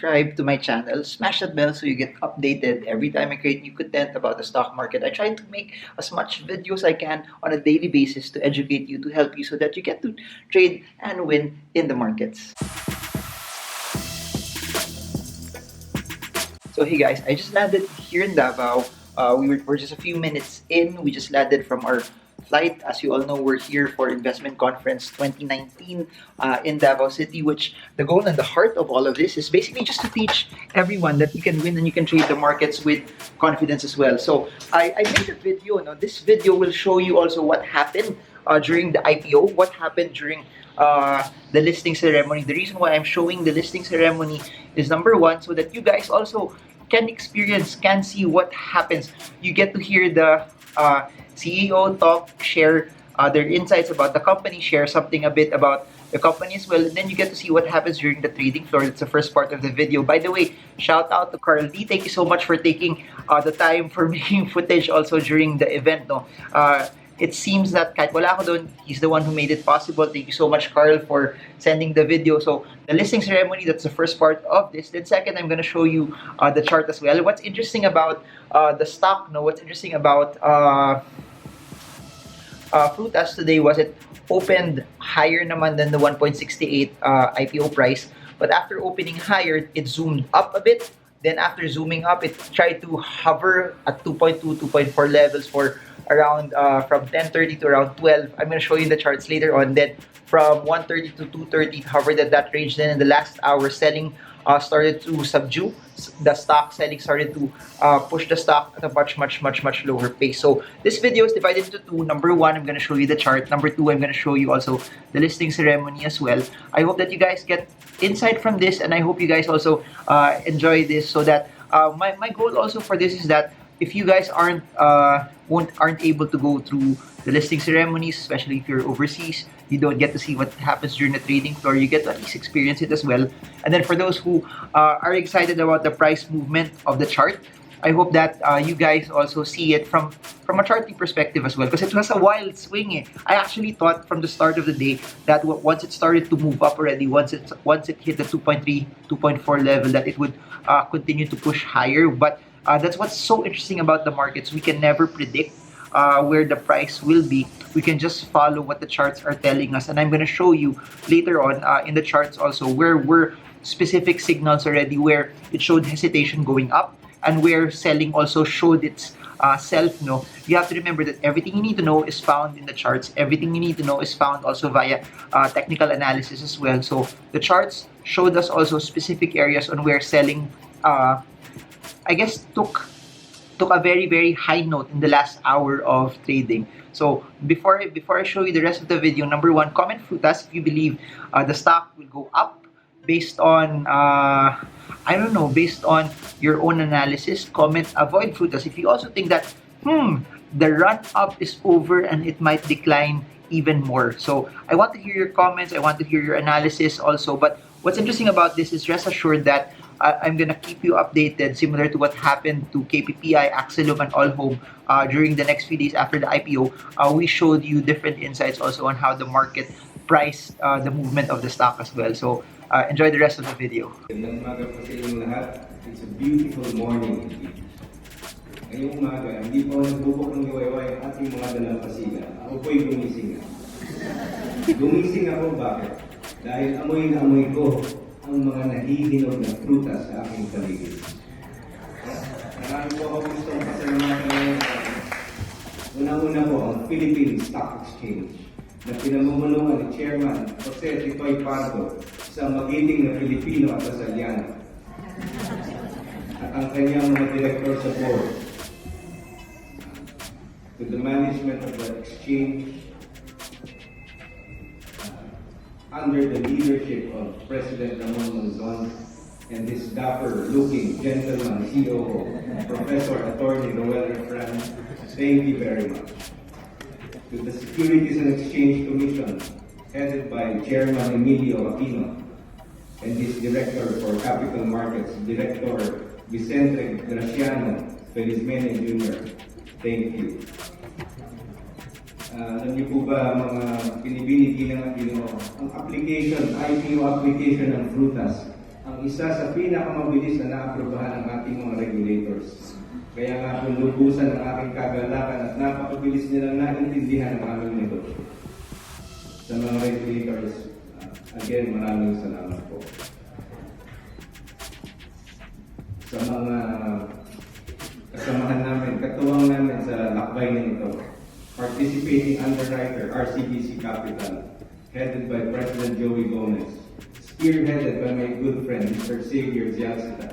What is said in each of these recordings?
subscribe to my channel, smash that bell so you get updated every time I create new content about the stock market. I try to make as much videos I can on a daily basis to educate you, to help you so that you get to trade and win in the markets. So hey guys, I just landed here in Davao. We're just a few minutes in. We just landed from our flight. As you all know, we're here for Investment Conference 2019 in Davao City, which the goal and the heart of all of this is basically just to teach everyone that you can win and you can trade the markets with confidence as well. So I made a video. This video will show you also what happened during the IPO, what happened during the listing ceremony. The reason why I'm showing the listing ceremony is number one, so that you guys also can experience, can see what happens. You get to hear the CEO talk, share their insights about the company, share something a bit about the company as well, and then you get to see what happens during the trading floor. That's the first part of the video. By the way, shout out to Carl D. Thank you so much for taking the time for making footage also during the event. It seems that kahit wala ako doon, he's the one who made it possible. Thank you so much, Carl, for sending the video. So the listing ceremony, that's the first part of this. Then second, I'm going to show you the chart as well. What's interesting about the stock, what's interesting about Fruitas today was it opened higher naman than the 1.68 IPO price. But after opening higher, it zoomed up a bit. Then after zooming up, it tried to hover at 2.2, 2.4 levels for around from 10:30 to around 12. I'm going to show you the charts later on. Then from 1:30 to 2:30, it hovered at that range. Then in the last hour, selling started to subdue the stock. Selling started to push the stock at a much lower pace. So this video is divided into two. Number one, I'm going to show you the chart. Number two, I'm going to show you also the listing ceremony as well. I hope that you guys get insight from this, and I hope you guys also enjoy this, so that my goal also for this is that if you guys aren't able to go through the listing ceremonies, especially if you're overseas, you don't get to see what happens during the trading floor. You get to at least experience it as well. And then for those who are excited about the price movement of the chart, I hope that you guys also see it from a charting perspective as well, because it was a wild swing. I actually thought from the start of the day that once it started to move up already, once it hit the 2.3, 2.4 level, that it would continue to push higher. But that's what's so interesting about the markets. We can never predict where the price will be. We can just follow what the charts are telling us. And I'm going to show you later on in the charts also where were specific signals already, where it showed hesitation going up and where selling also showed its self. You have to remember that everything you need to know is found in the charts. Everything you need to know is found also via technical analysis as well. So the charts showed us also specific areas on where selling I guess took a very high note in the last hour of trading. So before I show you the rest of the video, number one, comment Fruitas if you believe the stock will go up based on I don't know, based on your own analysis. Comment avoid Fruitas if you also think that the run up is over and it might decline even more. So I want to hear your comments, I want to hear your analysis also. But what's interesting about this is rest assured that I'm gonna keep you updated, similar to what happened to KPPI, Axelum, and All Home during the next few days after the IPO. We showed you different insights also on how the market priced the movement of the stock as well. So enjoy the rest of the video. It's a beautiful morning. Ngayong umaga, hindi po nagbubok ng gawayway ang ating mga dalampasiga. Ako po'y gumising na. Gumising ako, bakit? Dahil amoy na amoy ko ang mga nahihinog na prutas sa aking paligid. Marami po ako gustong pasalamatan ngayon. Una-una po ang Philippine Stock Exchange na pinamumulungan ni Chairman Jose Titoy Pardo sa magiting na Pilipino at Australiano. At ang kanyang mga director sa board. To the management of the exchange, under the leadership of President Ramon Monzon and this dapper-looking gentleman COO, Professor Attorney Noel Efran, thank you very much. To the Securities and Exchange Commission, headed by Chairman Emilio Aquino, and his Director for Capital Markets, Director Vicente Graciano Felizmene Jr., thank you. Alam niyo po ba mga pinibinigilang ang Ginoo, ang application, IPO application ng Fruitas, ang ang isa sa pinakamabilis na naaprubahan ng ating mga regulators. Kaya nga lubusan ang aking kagalakan at napakabilis nilang naintindihan ang aming negosyo. Sa mga regulators, again, maraming salamat po. Sa mga kasamahan namin, katuwang namin sa lakbay na ito, participating underwriter, RCBC Capital, headed by President Joey Gomez, spearheaded by my good friend, Mr. Xavier Zialcita.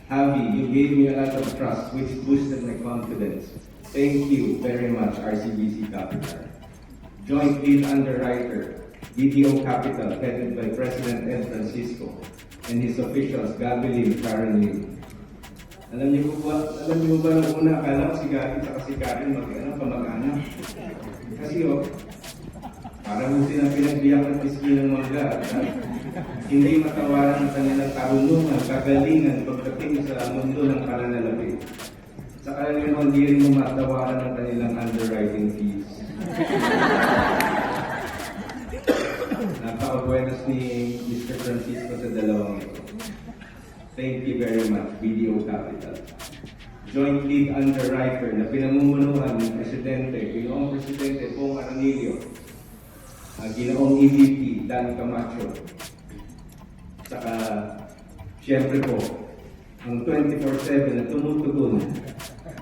Javi, you gave me a lot of trust, which boosted my confidence. Thank you very much, RCBC Capital. Joint lead underwriter, BDO Capital, headed by President Ed Francisco, and his officials, Gabeline, Karen Lim. Alam niyo ba nung una, akala ko si Gabi at si Karen kamag-anak. Kasi parang silang pinagbiyak ng piski ng mangga at hindi matawaran ang kanilang karunungan, kagalingan pagdating sa mundo ng pananalapi. Sa kanilang hindi rin mo matawaran ang kanilang underwriting fees. Napaka-buenos ni Mr. Francisco sa dalawang ito. Thank you very much, BDO Capital. Joint lead underwriter na pinamumunuan ng Presidente, Ginoong Presidente Pong Aranilio, Ginoong EVP Dan Camacho, saka siyempre po, ang 24/7 na tumutugon,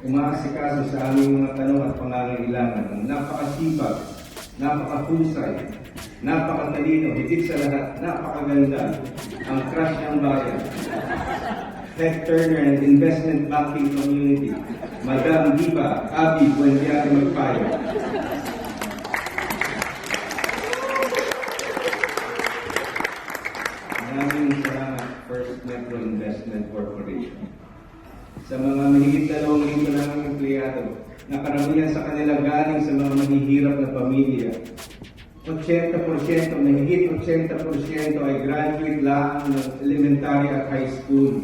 umaasikaso sa aming mga tanong at pangangailangan, ang napakasipag, napakahusay, napakatalino, higit sa lahat, napakaganda, ang crush ng bayan, head turner and investment banking community, Madam Diva Abby Buendiare Magpayo. Maraming salamat, First Metro Investment Corporation. Sa mga mahigit 2,000 naming empleyado, na karamihan sa kanila galing sa mga mahihirap na pamilya, 80%, mahigit 80% ay graduate lang ng elementary at high school.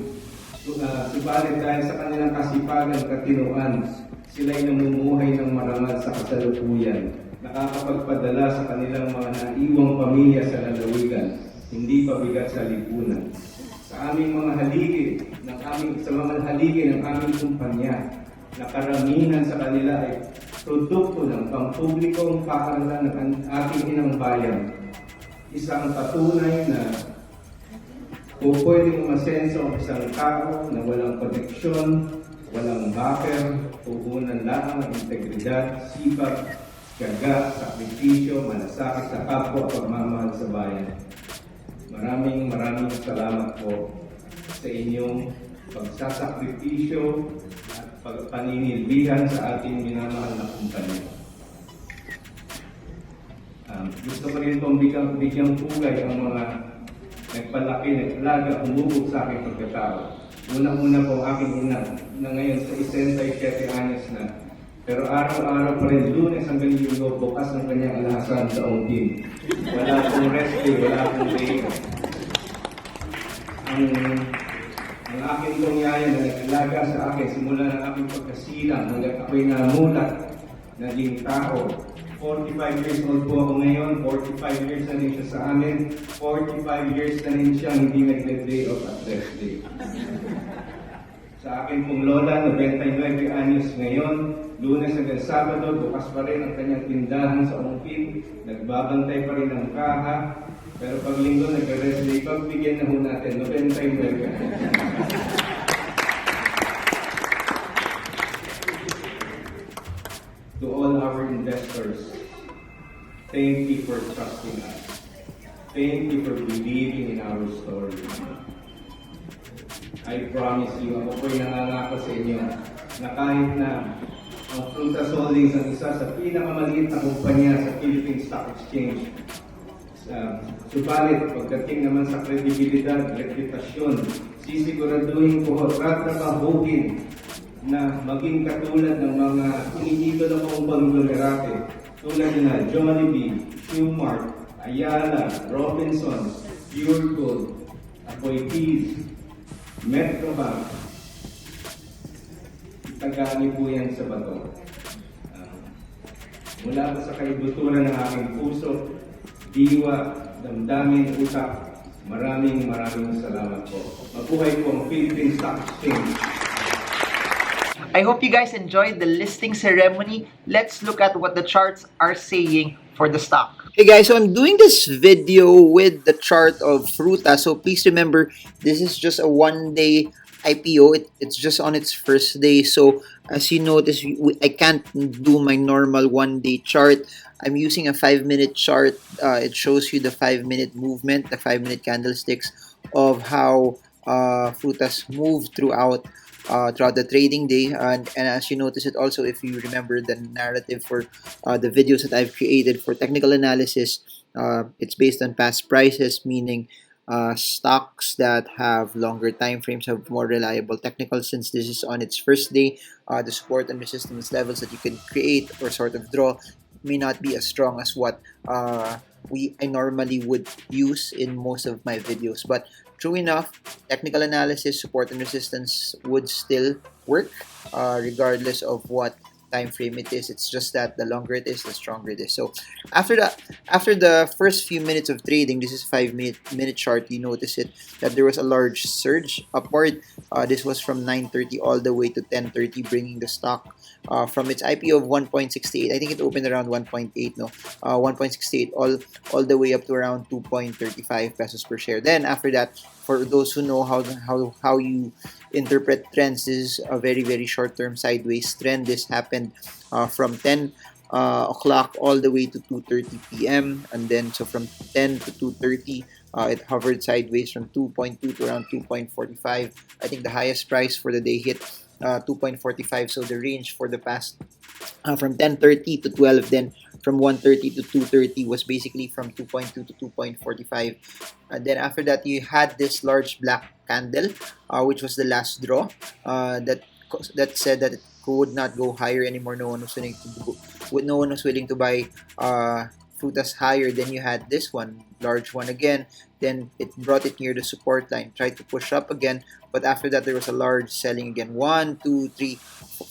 Subalit dahil sa kanilang kasipagan at katinuan, sila ay namumuhay ng marangal sa kasalukuyan, nakakapagpadala sa kanilang mga naiwang pamilya sa lalawigan, hindi pabigat sa lipunan. Sa aming mga haligi, sa mga haligi ng aming kumpanya, na karamihan sa kanila ay produkto ng pampublikong paaralan ng ating inang bayan. Isang patunay na kung pwedeng umasenso ang isang tao na walang koneksyon, walang backer, puhunan lang ang integridad, sipag, tiyaga, sakripisyo, malasakit sa kapwa at pagmamahal sa bayan. Maraming salamat po sa inyong pagsasakripisyo at pagpaninilbihan sa ating minamahal na kumpanya. Gusto ko rin pong bigyang pugay ang mga nagpalaki, naglaga, humubog sa aking pagkatao. Unang-una po aking ina na ngayon sa 67 anyos na. Pero araw-araw pa rin, Lunes hanggang Linggo, bukas ng kanyang alahasan sa ongkin. Wala pong rest day, wala pong day. Ang aking pong yaya na naglaga sa akin simula ng aking pagkasilang hanggang ako'y namulat, naging tao. 45 years old po ako ngayon, 45 years na rin siya sa amin, 45 years na rin siya hindi nag-day off at rest day. Sa akin pong lola, 99 anyos ngayon, Lunes hanggang Sabado, bukas pa rin ang kanyang tindahan sa ongkin, nagbabantay pa rin ang kaha, pero pag linggo nag-rest day, pagbigyan na ho natin, 99 anyos. To all our investors, thank you for trusting us. Thank you for believing in our story. I promise you, ako po'y nangangako sa inyo na kahit na ang Fruitas Holdings ang isa sa pinakamaliit na kumpanya sa Philippine Stock Exchange, subalit pagdating naman sa kredibilidad, reputasyon, sisiguraduhin ko, tatrabahuhin na maging katulad ng mga iniidolo kong konglomerate tulad na Jollibee, Qmart, Ayala, Robinsons, Pure Gold, Apoy Metrobank. Tagaan niyo po yan sa bato. Mula po sa kaibuturan ng aking puso, diwa, damdamin, utak, Maraming salamat po. Mabuhay po ang Philippine Stock Exchange. I hope you guys enjoyed the listing ceremony. Let's look at what the charts are saying for the stock. Hey guys, so I'm doing this video with the chart of Fruta. So please remember, this is just a one-day IPO. It's just on its first day. So as you notice, I can't do my normal one-day chart. I'm using a 5-minute chart. It shows you the 5-minute movement, the 5-minute candlesticks of how Frutas moved throughout the trading day, and as you notice it also, if you remember the narrative for the videos that I've created for technical analysis, it's based on past prices, meaning stocks that have longer time frames have more reliable technicals. Since this is on its first day, the support and resistance levels that you can create or sort of draw may not be as strong as what I normally would use in most of my videos. But true enough, technical analysis, support and resistance would still work regardless of what time frame it is. It's just that the longer it is, the stronger it is. So after the first few minutes of trading, this is 5-minute chart, you notice it that there was a large surge upward. This was from 9:30 all the way to 10:30, bringing the stock from its IPO of 1.68. I think it opened around 1.8, no, 1.68 all the way up to around 2.35 pesos per share. Then after that, for those who know how you interpret trends, this is a very short-term sideways trend. This happened from 10 o'clock all the way to 2:30 p.m. and then so from 10 to 2:30 it hovered sideways from 2.2 to around 2.45. I think the highest price for the day hit 2.45. So the range for the past from 10:30 to 12, then from 1:30 to 2:30 was basically from 2.2 to 2.45. And then after that, you had this large black candle, which was the last draw, that said that it could not go higher anymore. No one was willing to buy Frutas higher. Then you had this one, large one again. Then it brought it near the support line, tried to push up again, but after that there was a large selling again. 1, 2, 3,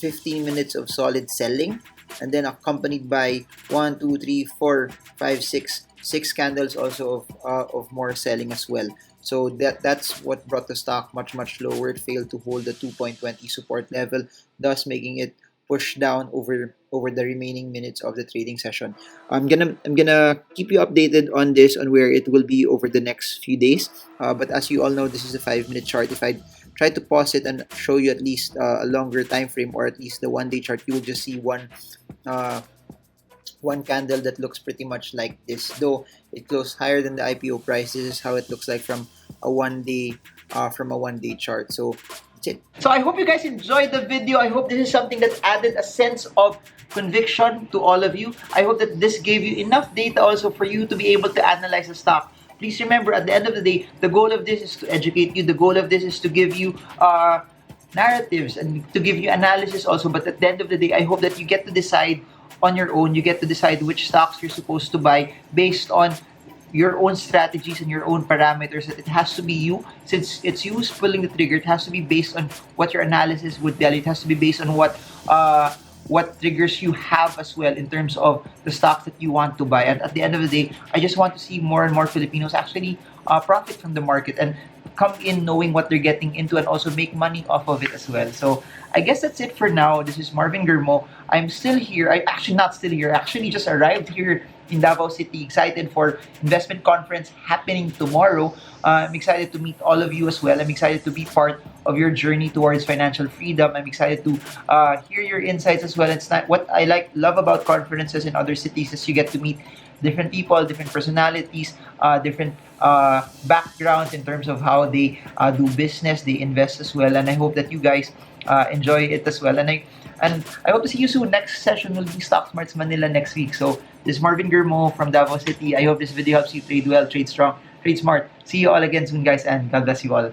15 minutes of solid selling, and then accompanied by 1, 2, 3, 4, 5, 6 candles also of more selling as well. So that's what brought the stock much lower. It failed to hold the 2.20 support level, thus making it push down over the remaining minutes of the trading session. I'm gonna keep you updated on this, on where it will be over the next few days. But as you all know, this is a 5-minute chart. If I try to pause it and show you at least a longer time frame, or at least the one-day chart, you will just see one candle that looks pretty much like this. Though it closed higher than the IPO price, this is how it looks like from a one-day chart. So that's it. So I hope you guys enjoyed the video. I hope this is something that added a sense of conviction to all of you. I hope that this gave you enough data also for you to be able to analyze the stock. Please remember, at the end of the day, the goal of this is to educate you. The goal of this is to give you narratives and to give you analysis also. But at the end of the day, I hope that you get to decide on your own. You get to decide which stocks you're supposed to buy based on your own strategies and your own parameters. That it has to be you, since it's you who's pulling the trigger. It has to be based on what your analysis would tell you. It has to be based on what triggers you have as well in terms of the stocks that you want to buy. And at the end of the day, I just want to see more and more Filipinos actually profit from the market and come in knowing what they're getting into and also make money off of it as well. So I guess that's it for now. This is Marvin Germo. I'm still here. I actually not still here. I actually just arrived here in Davao City, excited for investment conference happening tomorrow. I'm excited to meet all of you as well. I'm excited to be part of your journey towards financial freedom. I'm excited to hear your insights as well. It's not what I love about conferences in other cities is you get to meet different people, different personalities, different backgrounds in terms of how they do business, they invest as well. And I hope that you guys enjoy it as well. And I hope to see you soon. Next session will be Stock Smarts Manila next week. So this is Marvin Germo from Davao City. I hope this video helps you trade well, trade strong, trade smart. See you all again soon, guys, and God bless you all.